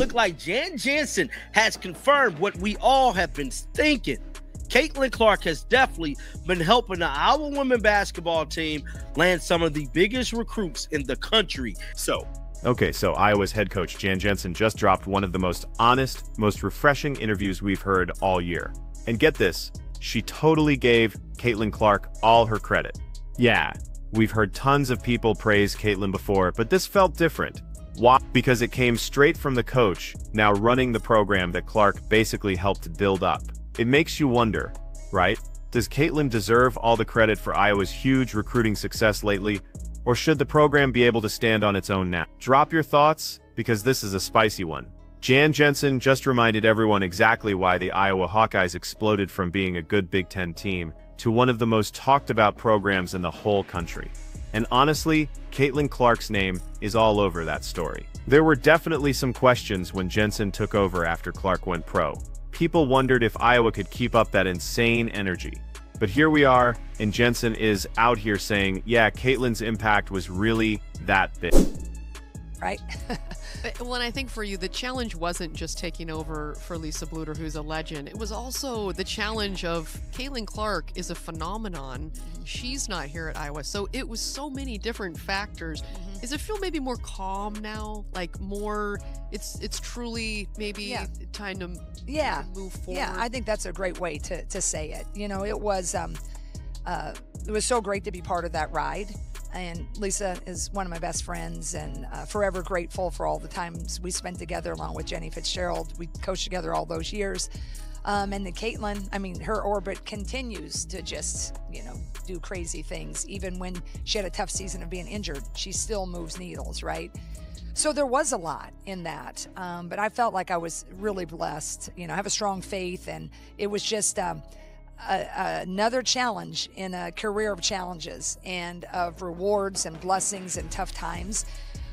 look like Jan Jansen has confirmed what we all have been thinking. Caitlin Clark has definitely been helping the Iowa women basketball team land some of the biggest recruits in the country. So Iowa's head coach Jan Jansen just dropped one of the most honest, most refreshing interviews we've heard all year. And get this, she totally gave Caitlin Clark all her credit. Yeah, we've heard tons of people praise Caitlin before, but this felt different. Why? Because it came straight from the coach, now running the program that Clark basically helped build up. It makes you wonder, right? Does Caitlin deserve all the credit for Iowa's huge recruiting success lately, or should the program be able to stand on its own now? Drop your thoughts, because this is a spicy one. Jan Jansen just reminded everyone exactly why the Iowa Hawkeyes exploded from being a good Big Ten team to one of the most talked about programs in the whole country. And honestly, Caitlin Clark's name is all over that story. There were definitely some questions when Jansen took over after Clark went pro. People wondered if Iowa could keep up that insane energy. But here we are, and Jansen is out here saying, yeah, Caitlin's impact was really that big. Right? Well, and I think for you, the challenge wasn't just taking over for Lisa Bluter, who's a legend. It was also the challenge of Caitlin Clark is a phenomenon. She's not here at Iowa. So it was so many different factors. Does it feel maybe more calm now? Like more, it's truly maybe time to move forward? Yeah, I think that's a great way to say it. You know, it was so great to be part of that ride. And Lisa is one of my best friends, and forever grateful for all the times we spent together along with Jenny Fitzgerald. We coached together all those years. And then Caitlin, I mean, her orbit continues to just, do crazy things. Even when she had a tough season of being injured, she still moves needles, right? So there was a lot in that. But I felt like I was really blessed. I have a strong faith, and it was just another challenge in a career of challenges and of rewards and blessings and tough times.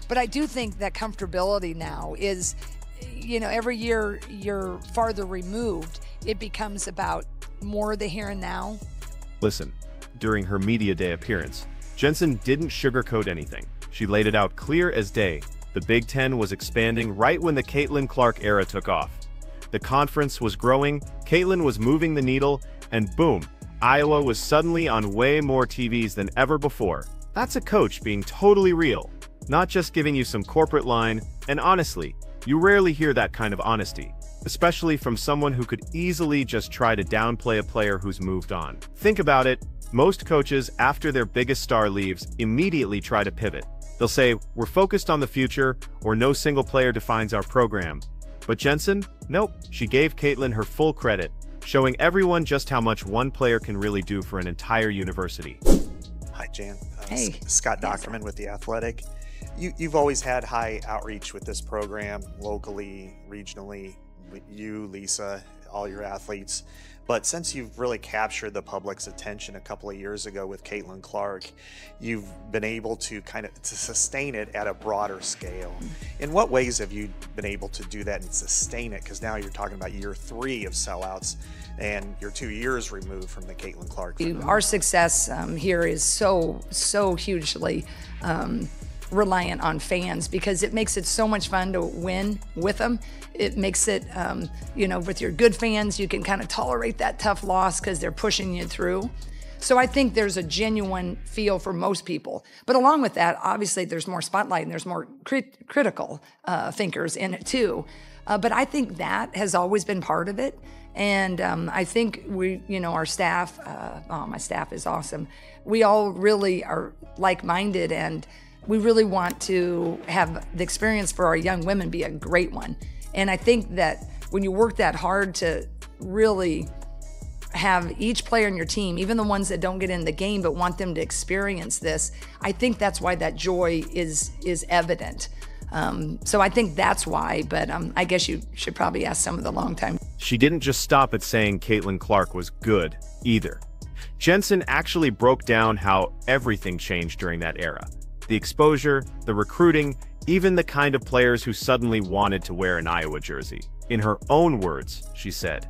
But I do think that comfortability now is, every year you're farther removed, it becomes about more the here and now. Listen, during her media day appearance, Jansen didn't sugarcoat anything. She laid it out clear as day. The Big Ten was expanding right when the Caitlin Clark era took off. The conference was growing, Caitlin was moving the needle, and boom, Iowa was suddenly on way more TVs than ever before. That's a coach being totally real, not just giving you some corporate line, and honestly, you rarely hear that kind of honesty, especially from someone who could easily just try to downplay a player who's moved on. Think about it, most coaches, after their biggest star leaves, immediately try to pivot. They'll say, we're focused on the future, or no single player defines our program. But Jansen? Nope, she gave Caitlin her full credit, showing everyone just how much one player can really do for an entire university. Hi, Jan. Hey. Scott Dockerman with The Athletic. You've always had high outreach with this program, locally, regionally, you, Lisa, all your athletes. But since you've really captured the public's attention a couple of years ago with Caitlin Clark, you've been able to to sustain it at a broader scale. In what ways have you been able to do that and sustain it? Because now you're talking about year 3 of sellouts, and you're 2 years removed from the Caitlin Clark. Our success here is so hugely reliant on fans, because it makes it so much fun to win with them. It makes it, with your good fans, you can kind of tolerate that tough loss because they're pushing you through. So I think there's a genuine feel for most people. But along with that, obviously there's more spotlight and there's more critical thinkers in it too. But I think that has always been part of it. And I think we, our staff, my staff is awesome. We all really are like-minded, and we really want to have the experience for our young women be a great one. And I think that when you work that hard to really have each player in your team, even the ones that don't get in the game but want them to experience this, I think that's why that joy is evident. So I think that's why, but I guess you should probably ask some of the longtime. She didn't just stop at saying Caitlin Clark was good, either. Jansen actually broke down how everything changed during that era. The exposure, the recruiting, even the kind of players who suddenly wanted to wear an Iowa jersey. In her own words, she said,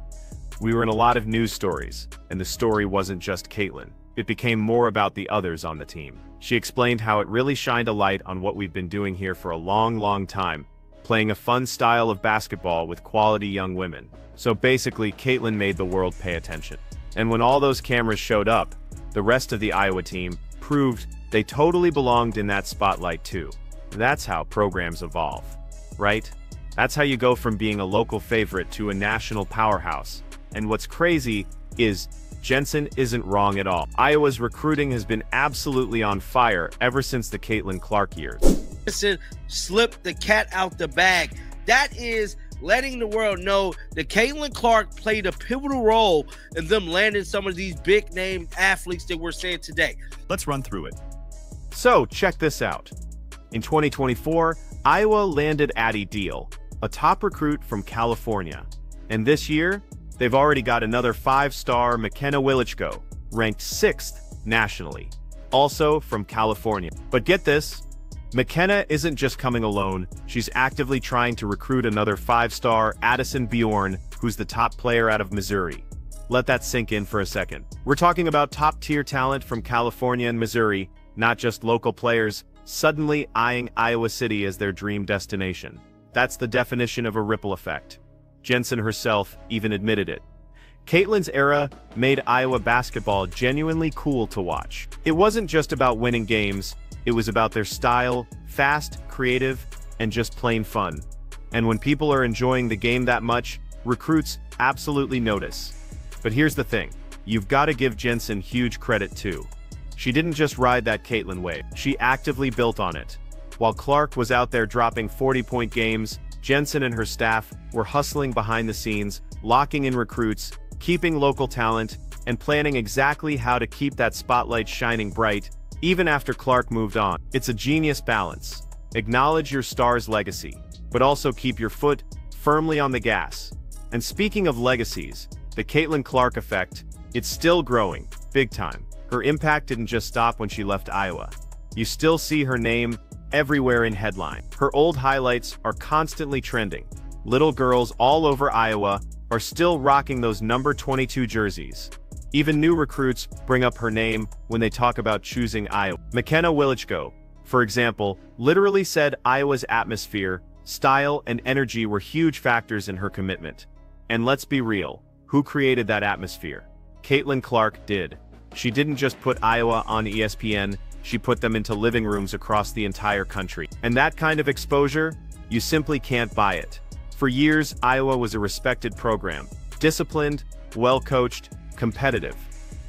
"We were in a lot of news stories, and the story wasn't just Caitlin. It became more about the others on the team." She explained how it really shined a light on what we've been doing here for a long, long time, playing a fun style of basketball with quality young women. So basically, Caitlin made the world pay attention. And when all those cameras showed up, the rest of the Iowa team proved they totally belonged in that spotlight too. That's how programs evolve, right? That's how you go from being a local favorite to a national powerhouse. And what's crazy is Jensen isn't wrong at all. Iowa's recruiting has been absolutely on fire ever since the Caitlin Clark years. Jensen slipped the cat out the bag. That is letting the world know that Caitlin Clark played a pivotal role in them landing some of these big-name athletes that we're seeing today. Let's run through it. So, check this out. In 2024, Iowa landed Addie Deal, a top recruit from California. And this year, they've already got another 5-star McKenna Willichko, ranked 6th nationally, also from California. But get this, McKenna isn't just coming alone, she's actively trying to recruit another 5-star Addison Bjorn, who's the top player out of Missouri. Let that sink in for a second. We're talking about top-tier talent from California and Missouri, not just local players, suddenly eyeing Iowa City as their dream destination. That's the definition of a ripple effect. Jensen herself even admitted it. Caitlin's era made Iowa basketball genuinely cool to watch. It wasn't just about winning games, it was about their style, fast, creative, and just plain fun. And when people are enjoying the game that much, recruits absolutely notice. But here's the thing, you've got to give Jensen huge credit too. She didn't just ride that Caitlin wave, she actively built on it. While Clark was out there dropping 40-point games, Jensen and her staff were hustling behind the scenes, locking in recruits, keeping local talent, and planning exactly how to keep that spotlight shining bright, even after Clark moved on. It's a genius balance. Acknowledge your star's legacy, but also keep your foot firmly on the gas. And speaking of legacies, the Caitlin Clark effect, it's still growing, big time. Her impact didn't just stop when she left Iowa. You still see her name everywhere in headline. Her old highlights are constantly trending. Little girls all over Iowa are still rocking those number 22 jerseys. Even new recruits bring up her name when they talk about choosing Iowa. McKenna Willichko, for example, literally said Iowa's atmosphere, style, and energy were huge factors in her commitment. And let's be real, who created that atmosphere? Caitlin Clark did. She didn't just put Iowa on ESPN, she put them into living rooms across the entire country. And that kind of exposure, you simply can't buy it. For years, Iowa was a respected program, disciplined, well-coached, competitive.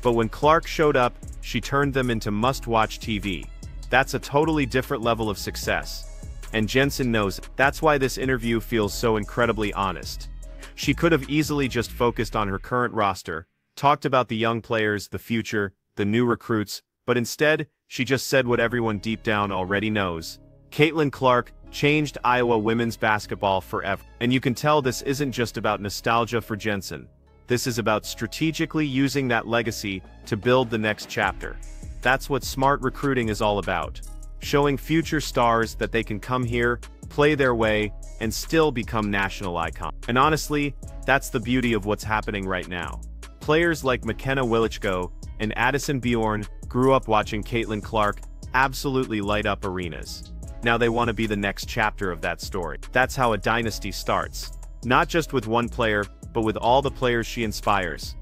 But when Clark showed up, she turned them into must-watch TV. That's a totally different level of success. And Jensen knows it. That's why this interview feels so incredibly honest. She could have easily just focused on her current roster, talked about the young players, the future, the new recruits, but instead, she just said what everyone deep down already knows. Caitlin Clark changed Iowa women's basketball forever. And you can tell this isn't just about nostalgia for Jensen. This is about strategically using that legacy to build the next chapter. That's what smart recruiting is all about. Showing future stars that they can come here, play their way, and still become national icons. And honestly, that's the beauty of what's happening right now. Players like McKenna Willichko and Addison Bjorn grew up watching Caitlin Clark absolutely light up arenas. Now they want to be the next chapter of that story. That's how a dynasty starts. Not just with one player, but with all the players she inspires.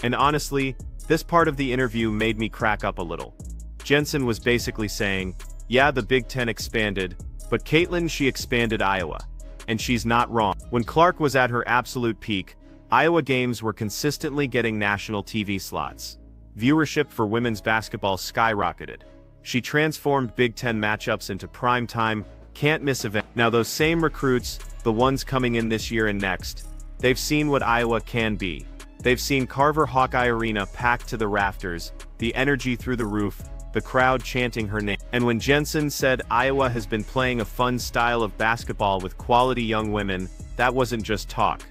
And honestly, this part of the interview made me crack up a little. Jensen was basically saying, yeah, the Big Ten expanded, but Caitlin, she expanded Iowa. And she's not wrong. When Clark was at her absolute peak, Iowa games were consistently getting national TV slots. Viewership for women's basketball skyrocketed. She transformed Big Ten matchups into primetime, can't-miss events. Now those same recruits, the ones coming in this year and next, they've seen what Iowa can be. They've seen Carver Hawkeye Arena packed to the rafters, the energy through the roof, the crowd chanting her name. And when Jensen said Iowa has been playing a fun style of basketball with quality young women, that wasn't just talk.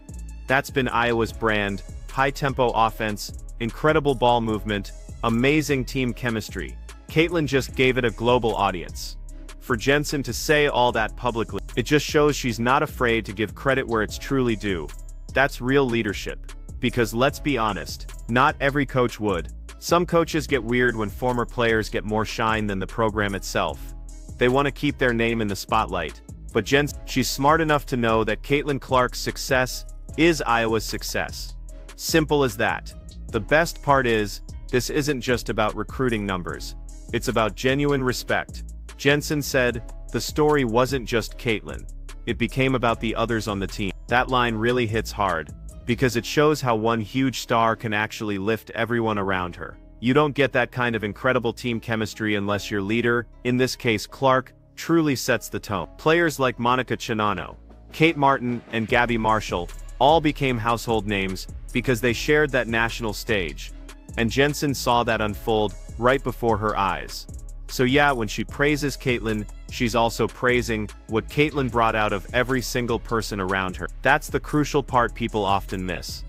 That's been Iowa's brand: high-tempo offense, incredible ball movement, amazing team chemistry. Caitlin just gave it a global audience. For Jensen to say all that publicly, it just shows she's not afraid to give credit where it's truly due. That's real leadership. Because let's be honest, not every coach would. Some coaches get weird when former players get more shine than the program itself. They want to keep their name in the spotlight. But she's smart enough to know that Caitlin Clark's success is Iowa's success. Simple as that. The best part is, this isn't just about recruiting numbers. It's about genuine respect. Jensen said, "The story wasn't just Caitlin. It became about the others on the team." That line really hits hard, because it shows how one huge star can actually lift everyone around her. You don't get that kind of incredible team chemistry unless your leader, in this case Clark, truly sets the tone. Players like Monica Chinano, Kate Martin, and Gabby Marshall all became household names because they shared that national stage. And Jensen saw that unfold right before her eyes. So yeah, when she praises Caitlin, she's also praising what Caitlin brought out of every single person around her. That's the crucial part people often miss.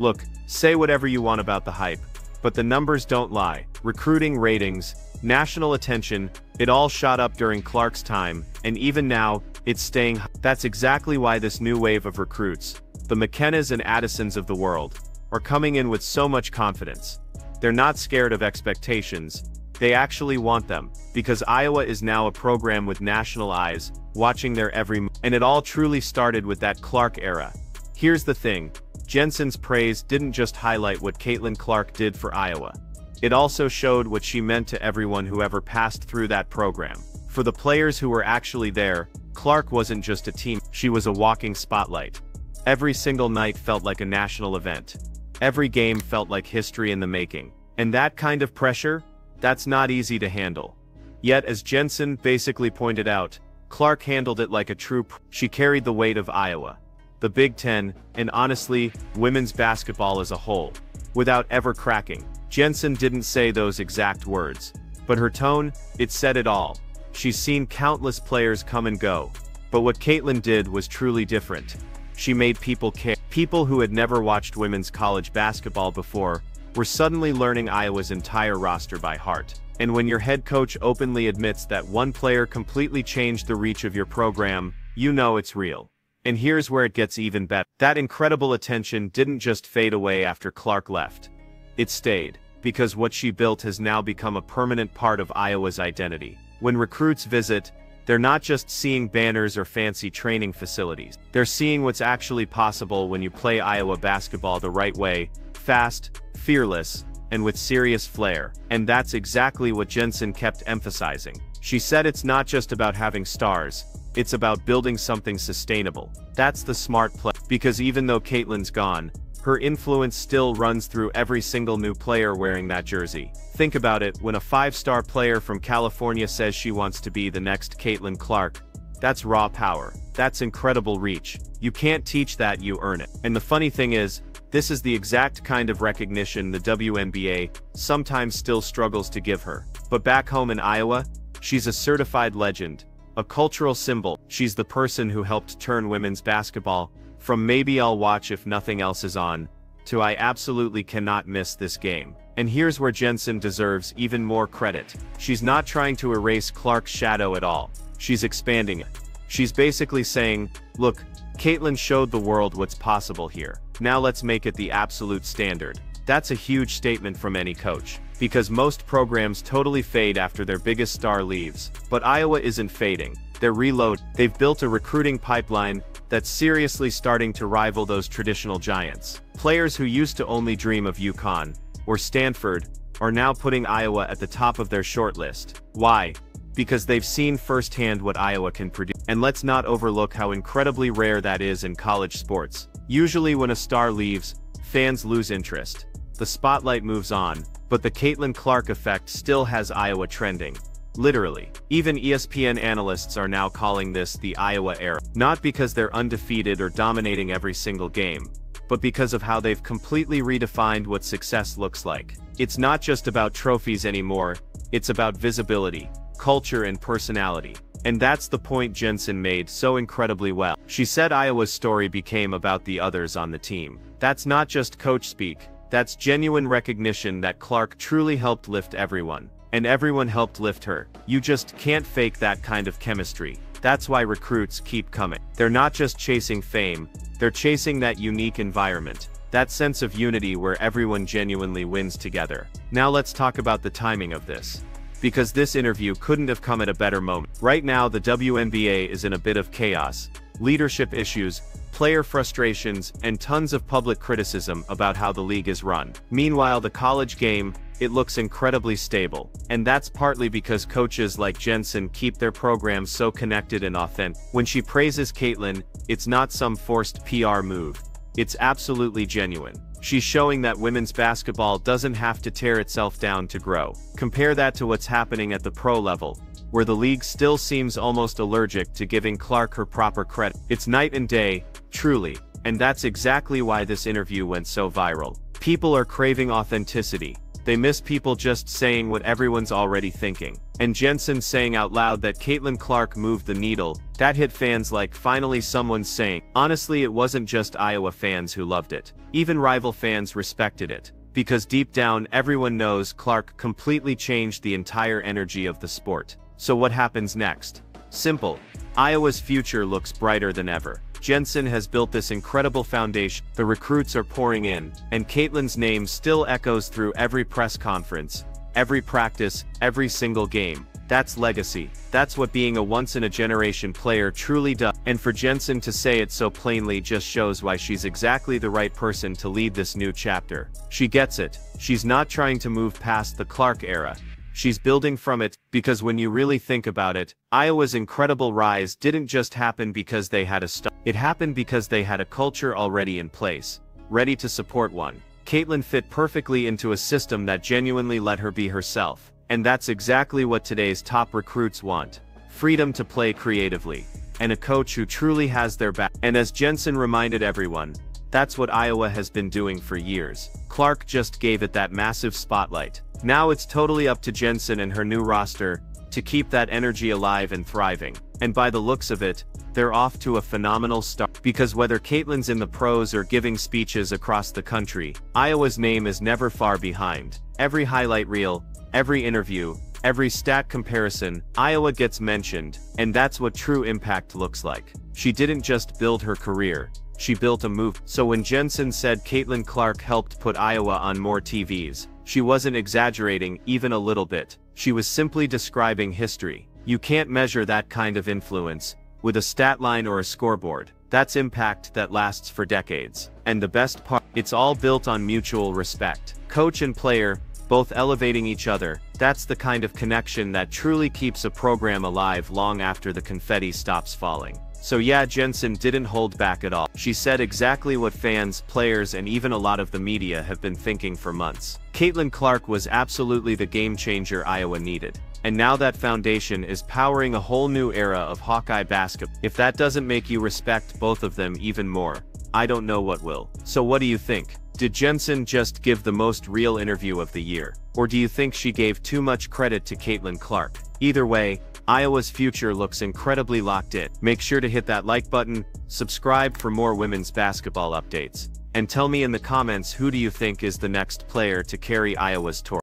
Look, say whatever you want about the hype, but the numbers don't lie. Recruiting, ratings, national attention, it all shot up during Clark's time, and even now, it's staying high. That's exactly why this new wave of recruits, the McKennas and Addisons of the world, are coming in with so much confidence. They're not scared of expectations. They actually want them, because Iowa is now a program with national eyes, watching their every move. And it all truly started with that Clark era. Here's the thing, Jensen's praise didn't just highlight what Caitlin Clark did for Iowa. It also showed what she meant to everyone who ever passed through that program. For the players who were actually there, Clark wasn't just a team, she was a walking spotlight. Every single night felt like a national event. Every game felt like history in the making. And that kind of pressure? That's not easy to handle. Yet, as Jensen basically pointed out, Clark handled it like a true she carried the weight of Iowa, the Big Ten, and honestly, women's basketball as a whole, without ever cracking. Jensen didn't say those exact words, but her tone, it said it all. She's seen countless players come and go, but what Caitlin did was truly different. She made people care. People who had never watched women's college basketball before were suddenly learning Iowa's entire roster by heart. And when your head coach openly admits that one player completely changed the reach of your program, you know it's real. And here's where it gets even better. That incredible attention didn't just fade away after Clark left. It stayed, because what she built has now become a permanent part of Iowa's identity. When recruits visit, they're not just seeing banners or fancy training facilities. They're seeing what's actually possible when you play Iowa basketball the right way, fast, fearless, and with serious flair. And that's exactly what Jensen kept emphasizing. She said it's not just about having stars, it's about building something sustainable. That's the smart play. Because even though Caitlin's gone, her influence still runs through every single new player wearing that jersey. Think about it, when a 5-star player from California says she wants to be the next Caitlin Clark, that's raw power. That's incredible reach. You can't teach that, you earn it. And the funny thing is, this is the exact kind of recognition the WNBA sometimes still struggles to give her. But back home in Iowa, she's a certified legend, a cultural symbol. She's the person who helped turn women's basketball from maybe I'll watch if nothing else is on, to I absolutely cannot miss this game. And here's where Jensen deserves even more credit. She's not trying to erase Clark's shadow at all. She's expanding it. She's basically saying, look, Caitlin showed the world what's possible here. Now let's make it the absolute standard. That's a huge statement from any coach, because most programs totally fade after their biggest star leaves. But Iowa isn't fading. They're reloading. They've built a recruiting pipeline that's seriously starting to rival those traditional giants. Players who used to only dream of UConn or Stanford are now putting Iowa at the top of their shortlist. Why? Because they've seen firsthand what Iowa can produce. And let's not overlook how incredibly rare that is in college sports. Usually when a star leaves, fans lose interest. The spotlight moves on, but the Caitlin Clark effect still has Iowa trending. Literally. Even ESPN analysts are now calling this the Iowa era. Not because they're undefeated or dominating every single game, but because of how they've completely redefined what success looks like. It's not just about trophies anymore, it's about visibility, culture, and personality. And that's the point Jensen made so incredibly well. She said Iowa's story became about the others on the team. That's not just coach speak, that's genuine recognition that Clark truly helped lift everyone. And everyone helped lift her. You just can't fake that kind of chemistry. That's why recruits keep coming. They're not just chasing fame, they're chasing that unique environment, that sense of unity where everyone genuinely wins together. Now let's talk about the timing of this. because this interview couldn't have come at a better moment. Right now, the WNBA is in a bit of chaos. Leadership issues, player frustrations, and tons of public criticism about how the league is run. Meanwhile, the college game, it looks incredibly stable. And that's partly because coaches like Jensen keep their programs so connected and authentic. When she praises Caitlin, it's not some forced PR move. It's absolutely genuine. She's showing that women's basketball doesn't have to tear itself down to grow. Compare that to what's happening at the pro level, where the league still seems almost allergic to giving Clark her proper credit. It's night and day, truly, and that's exactly why this interview went so viral. People are craving authenticity. They miss people just saying what everyone's already thinking. And Jensen saying out loud that Caitlin Clark moved the needle, that hit fans like finally someone's saying. Honestly, it wasn't just Iowa fans who loved it. Even rival fans respected it. Because deep down everyone knows Clark completely changed the entire energy of the sport. So what happens next? Simple. Iowa's future looks brighter than ever. Jensen has built this incredible foundation, the recruits are pouring in, and Caitlin's name still echoes through every press conference, every practice, every single game. That's legacy. That's what being a once-in-a-generation player truly does. And for Jensen to say it so plainly just shows why she's exactly the right person to lead this new chapter. She gets it. She's not trying to move past the Clark era. She's building from it, because when you really think about it, Iowa's incredible rise didn't just happen because they had a star. It happened because they had a culture already in place, ready to support one. Caitlin fit perfectly into a system that genuinely let her be herself. And that's exactly what today's top recruits want. Freedom to play creatively. And a coach who truly has their back. And as Jensen reminded everyone, that's what Iowa has been doing for years. Clark just gave it that massive spotlight. Now it's totally up to Jensen and her new roster to keep that energy alive and thriving. And by the looks of it, they're off to a phenomenal start. Because whether Caitlin's in the pros or giving speeches across the country, Iowa's name is never far behind. Every highlight reel, every interview, every stat comparison, Iowa gets mentioned, and that's what true impact looks like. She didn't just build her career, she built a move. So when Jensen said Caitlin Clark helped put Iowa on more TVs, she wasn't exaggerating even a little bit. She was simply describing history. You can't measure that kind of influence with a stat line or a scoreboard. That's impact that lasts for decades. And the best part, it's all built on mutual respect. Coach and player, both elevating each other. That's the kind of connection that truly keeps a program alive long after the confetti stops falling. So yeah, Jensen didn't hold back at all. She said exactly what fans, players, and even a lot of the media have been thinking for months. Caitlin Clark was absolutely the game changer Iowa needed. And now that foundation is powering a whole new era of Hawkeye basketball. If that doesn't make you respect both of them even more, I don't know what will. So what do you think? Did Jensen just give the most real interview of the year? Or do you think she gave too much credit to Caitlin Clark? Either way, Iowa's future looks incredibly locked in. Make sure to hit that like button, subscribe for more women's basketball updates, and tell me in the comments who do you think is the next player to carry Iowa's torch.